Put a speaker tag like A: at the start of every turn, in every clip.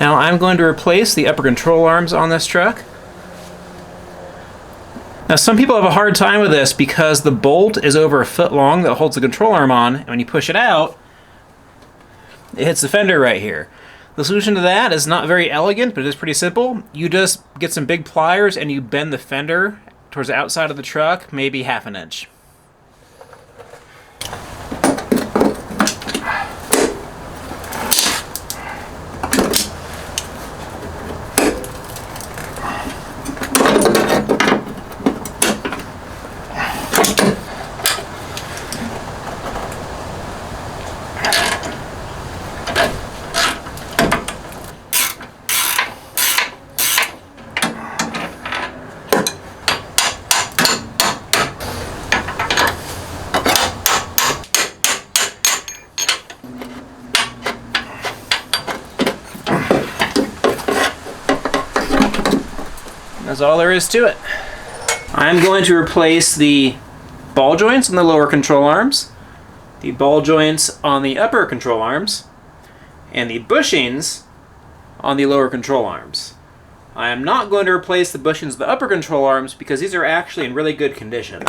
A: Now I'm going to replace the upper control arms on this truck. Now some people have a hard time with this because the bolt is over 1 foot long that holds the control arm on, and when you push it out, it hits the fender right here. The solution to that is not very elegant, but it is pretty simple. You just get some big pliers and you bend the fender towards the outside of the truck, maybe 1/2 inch. That's all there is to it. I'm going to replace the ball joints on the lower control arms, the ball joints on the upper control arms, and the bushings on the lower control arms. I am not going to replace the bushings of the upper control arms because these are actually in really good condition.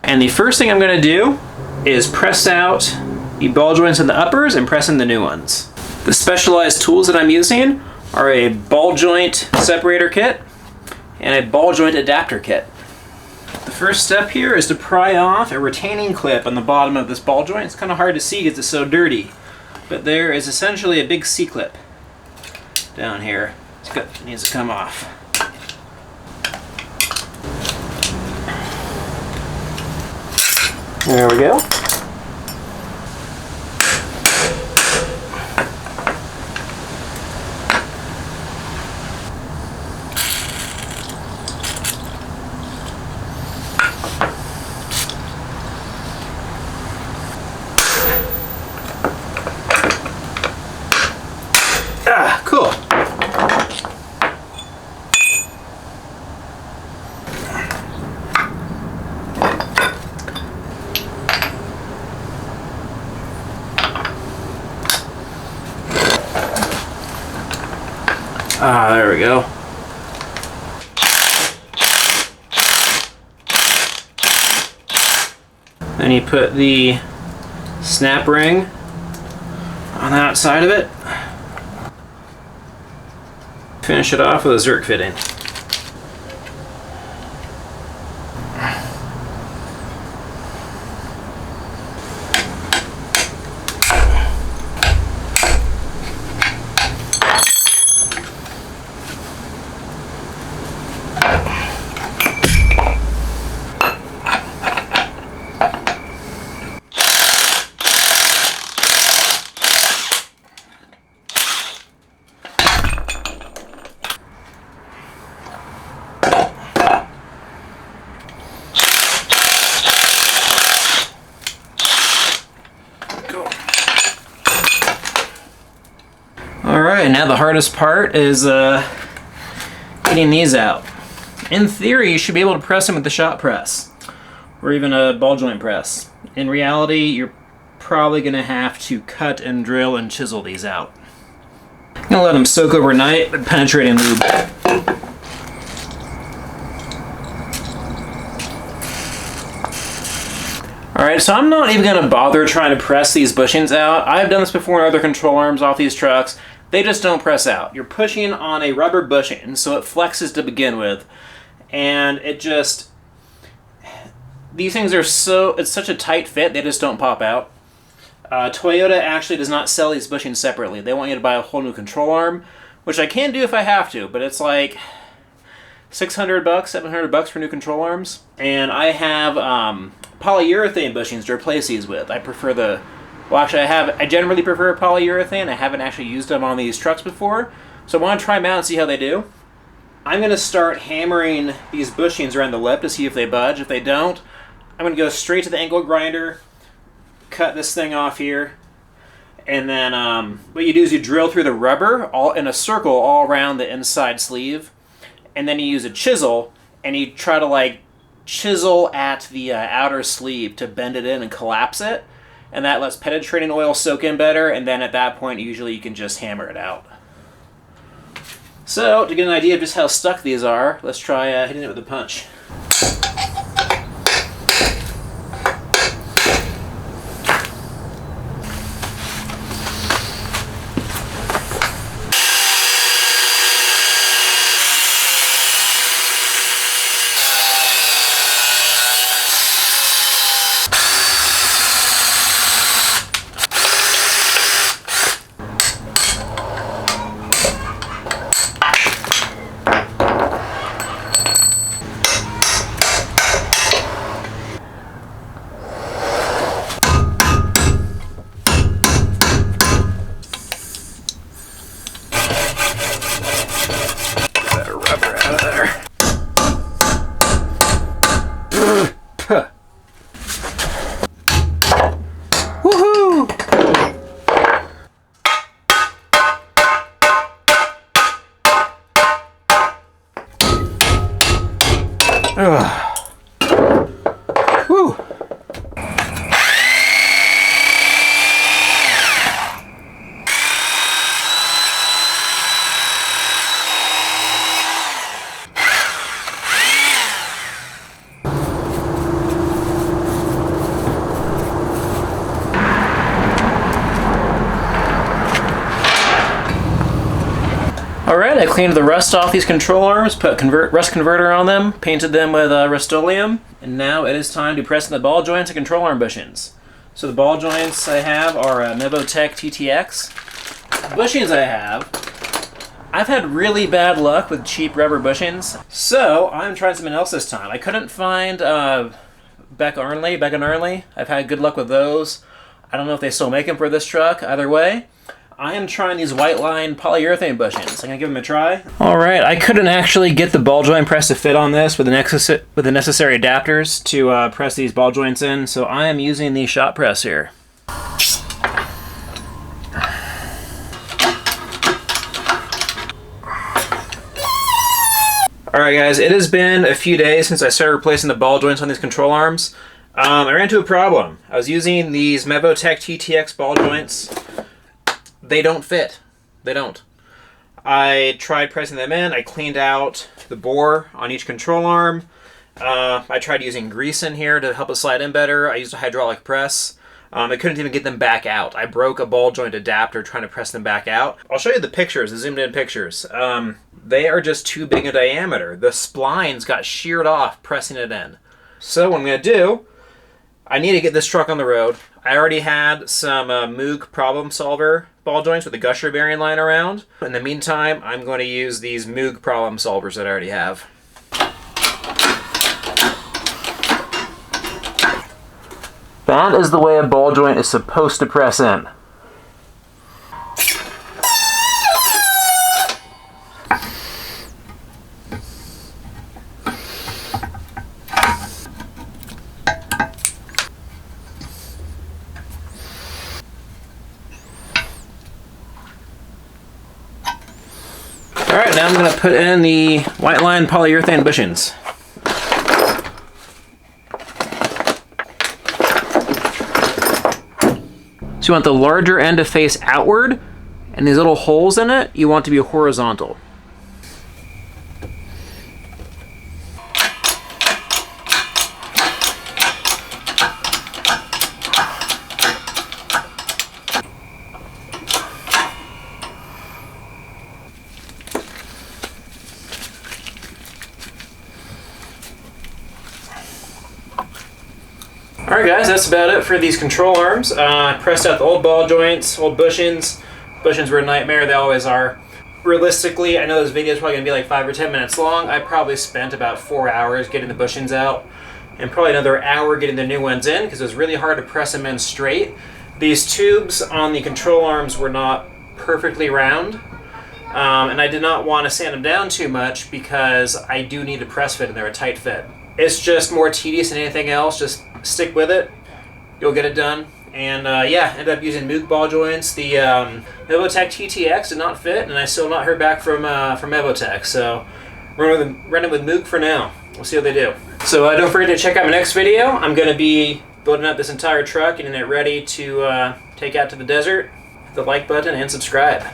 A: And the first thing I'm going to do is press out the ball joints in the uppers and press in the new ones. The specialized tools that I'm using are a ball joint separator kit and a ball joint adapter kit. The first step here is to pry off a retaining clip on the bottom of this ball joint. It's kind of hard to see because it's so dirty, but there is essentially a big C-clip down here. It needs to come off. There we go. Cool. There we go. Then you put the snap ring on the outside of it. Finish it off with a Zerk fitting. Alright, now the hardest part is getting these out. In theory, you should be able to press them with the shop press, or even a ball joint press. In reality, you're probably going to have to cut and drill and chisel these out. I'm going to let them soak overnight with penetrating lube. Alright, so I'm not even going to bother trying to press these bushings out. I've done this before in other control arms off these trucks. They just don't press out. You're pushing on a rubber bushing, so it flexes to begin with. And it just... These things are it's such a tight fit, they just don't pop out. Toyota actually does not sell these bushings separately. They want you to buy a whole new control arm, which I can do if I have to, but it's like $600, $700 for new control arms. And I have polyurethane bushings to replace these with. I prefer the... Well, actually, I generally prefer polyurethane. I haven't actually used them on these trucks before, so I want to try them out and see how they do. I'm going to start hammering these bushings around the lip to see if they budge. If they don't, I'm going to go straight to the angle grinder, cut this thing off here, and then what you do is you drill through the rubber all in a circle all around the inside sleeve, and then you use a chisel, and you try to like chisel at the outer sleeve to bend it in and collapse it. And that lets penetrating oil soak in better, and then at that point, usually you can just hammer it out. So, to get an idea of just how stuck these are, let's try hitting it with a punch. Woohoo! Whew. Alright, I cleaned the rust off these control arms, put rust converter on them, painted them with Rust-Oleum, and now it is time to press in the ball joints and control arm bushings. So the ball joints I have are Mevotech TTX. The bushings I've had really bad luck with cheap rubber bushings, so I'm trying something else this time. I couldn't find Beck & Arnley. I've had good luck with those. I don't know if they still make them for this truck. Either way, I am trying these white line polyurethane bushings. I'm gonna give them a try. All right, I couldn't actually get the ball joint press to fit on this with the necessary adapters to press these ball joints in, so I am using the shop press here. All right, guys, it has been a few days since I started replacing the ball joints on these control arms. I ran into a problem. I was using these Mevotech TTX ball joints. They don't fit. They don't. I tried pressing them in. I cleaned out the bore on each control arm. I tried using grease in here to help it slide in better. I used a hydraulic press. I couldn't even get them back out. I broke a ball joint adapter trying to press them back out. I'll show you the pictures, the zoomed in pictures. They are just too big in diameter. The splines got sheared off pressing it in. So what I'm going to do, I need to get this truck on the road. I already had some Moog Problem Solver ball joints with a gusher bearing lying around. In the meantime, I'm going to use these Moog Problem Solvers that I already have. That is the way a ball joint is supposed to press in. Alright, now I'm going to put in the white line polyurethane bushings. So you want the larger end to face outward, and these little holes in it, you want to be horizontal. Alright guys, that's about it for these control arms. I pressed out the old ball joints, old bushings. Bushings were a nightmare, they always are. Realistically, I know this video is probably going to be like 5 or 10 minutes long. I probably spent about 4 hours getting the bushings out, and probably another hour getting the new ones in, because it was really hard to press them in straight. These tubes on the control arms were not perfectly round, and I did not want to sand them down too much because I do need a press fit and they're a tight fit. It's just more tedious than anything else. Just stick with it. You'll get it done. And yeah, ended up using Moog ball joints. The Mevotech TTX did not fit, and I still not heard back from Mevotech. So running with Moog for now. We'll see what they do. So don't forget to check out my next video. I'm going to be building up this entire truck, getting it ready to take out to the desert. Hit the like button and subscribe.